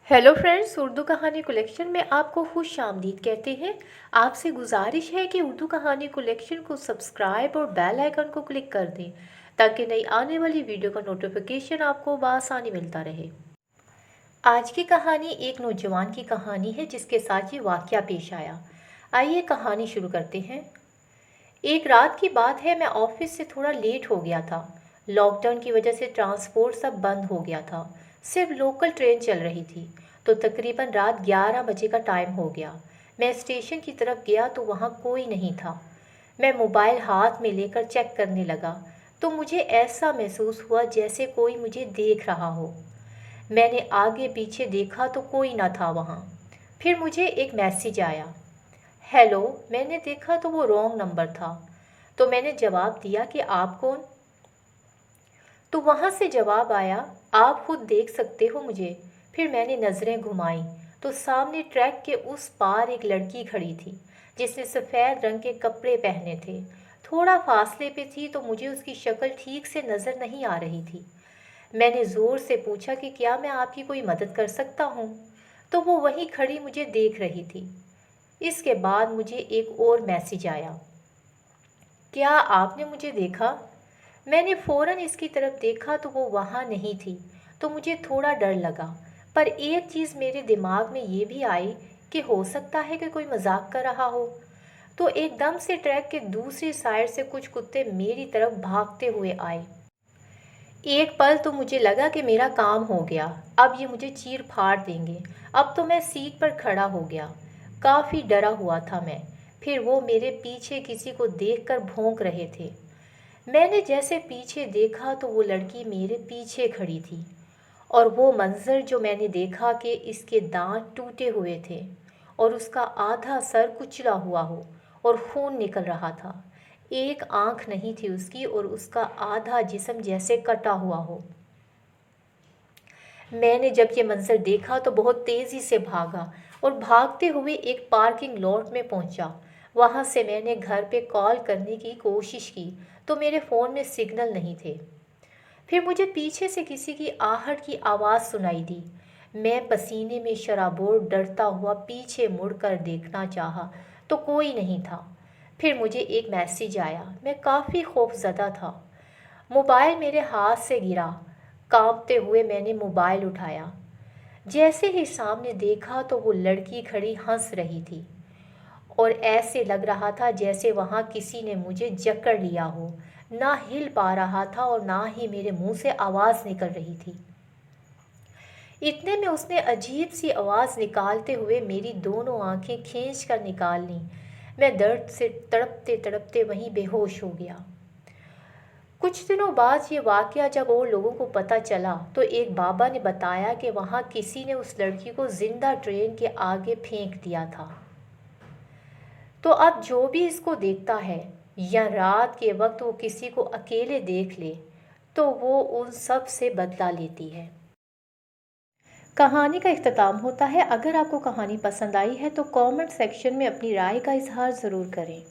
Hello friends, Urdu कहानी collection में आपको खुश आमदीद कहते हैं। आपसे गुजारिश है कि उर्दू कहानी कलेक्शन को सब्सक्राइब और बेल आइकन को क्लिक कर दें ताकि नई आने वाली वीडियो का नोटिफिकेशन आपको बआसानी मिलता रहे। आज की कहानी एक नौजवान की कहानी है जिसके साथ ये वाक़या पेश आया। आइए कहानी शुरू करते हैं। एक रात की बात है, मैं ऑफिस से थोड़ा लेट हो गया था। लॉकडाउन की वजह से ट्रांसपोर्ट सब बंद हो गया था, सिर्फ लोकल ट्रेन चल रही थी। तो तकरीबन रात 11 बजे का टाइम हो गया। मैं स्टेशन की तरफ गया तो वहाँ कोई नहीं था। मैं मोबाइल हाथ में लेकर चेक करने लगा तो मुझे ऐसा महसूस हुआ जैसे कोई मुझे देख रहा हो। मैंने आगे पीछे देखा तो कोई ना था वहाँ। फिर मुझे एक मैसेज आया, हेलो। मैंने देखा तो वो रॉन्ग नंबर था। तो मैंने जवाब दिया कि आप कौन। तो वहाँ से जवाब आया, आप खुद देख सकते हो मुझे। फिर मैंने नज़रें घुमाई तो सामने ट्रैक के उस पार एक लड़की खड़ी थी जिसने सफ़ेद रंग के कपड़े पहने थे। थोड़ा फासले पे थी तो मुझे उसकी शक्ल ठीक से नज़र नहीं आ रही थी। मैंने ज़ोर से पूछा कि क्या मैं आपकी कोई मदद कर सकता हूँ। तो वो वहीं खड़ी मुझे देख रही थी। इसके बाद मुझे एक और मैसेज आया, क्या आपने मुझे देखा। मैंने फ़ौरन इसकी तरफ देखा तो वो वहाँ नहीं थी। तो मुझे थोड़ा डर लगा, पर एक चीज़ मेरे दिमाग में ये भी आई कि हो सकता है कि कोई मजाक कर रहा हो। तो एकदम से ट्रैक के दूसरी साइड से कुछ कुत्ते मेरी तरफ भागते हुए आए। एक पल तो मुझे लगा कि मेरा काम हो गया, अब ये मुझे चीर फाड़ देंगे। अब तो मैं सीट पर खड़ा हो गया। काफ़ी डरा हुआ था मैं। फिर वो मेरे पीछे किसी को देखकर भौंक रहे थे। मैंने जैसे पीछे देखा तो वो लड़की मेरे पीछे खड़ी थी। और वो मंज़र जो मैंने देखा कि इसके दांत टूटे हुए थे और उसका आधा सर कुचला हुआ हो और खून निकल रहा था। एक आंख नहीं थी उसकी और उसका आधा जिस्म जैसे कटा हुआ हो। मैंने जब ये मंज़र देखा तो बहुत तेज़ी से भागा और भागते हुए एक पार्किंग लॉट में पहुंचा। वहां से मैंने घर पे कॉल करने की कोशिश की तो मेरे फ़ोन में सिग्नल नहीं थे। फिर मुझे पीछे से किसी की आहट की आवाज़ सुनाई दी। मैं पसीने में शराबोर डरता हुआ पीछे मुड़कर देखना चाहा तो कोई नहीं था। फिर मुझे एक मैसेज आया। मैं काफ़ी खौफज़दा था। मोबाइल मेरे हाथ से गिरा। कांपते हुए मैंने मोबाइल उठाया। जैसे ही सामने देखा तो वो लड़की खड़ी हंस रही थी और ऐसे लग रहा था जैसे वहाँ किसी ने मुझे जकड़ लिया हो। ना हिल पा रहा था और ना ही मेरे मुंह से आवाज़ निकल रही थी। इतने में उसने अजीब सी आवाज़ निकालते हुए मेरी दोनों आंखें खींच कर निकाल लीं। मैं दर्द से तड़पते तड़पते वहीं बेहोश हो गया। कुछ दिनों बाद ये वाक़या जब और लोगों को पता चला तो एक बाबा ने बताया कि वहाँ किसी ने उस लड़की को ज़िंदा ट्रेन के आगे फेंक दिया था। तो अब जो भी इसको देखता है या रात के वक्त वो किसी को अकेले देख ले तो वो उन सब से बदला लेती है। कहानी का इख्तिताम होता है। अगर आपको कहानी पसंद आई है तो कमेंट सेक्शन में अपनी राय का इजहार ज़रूर करें।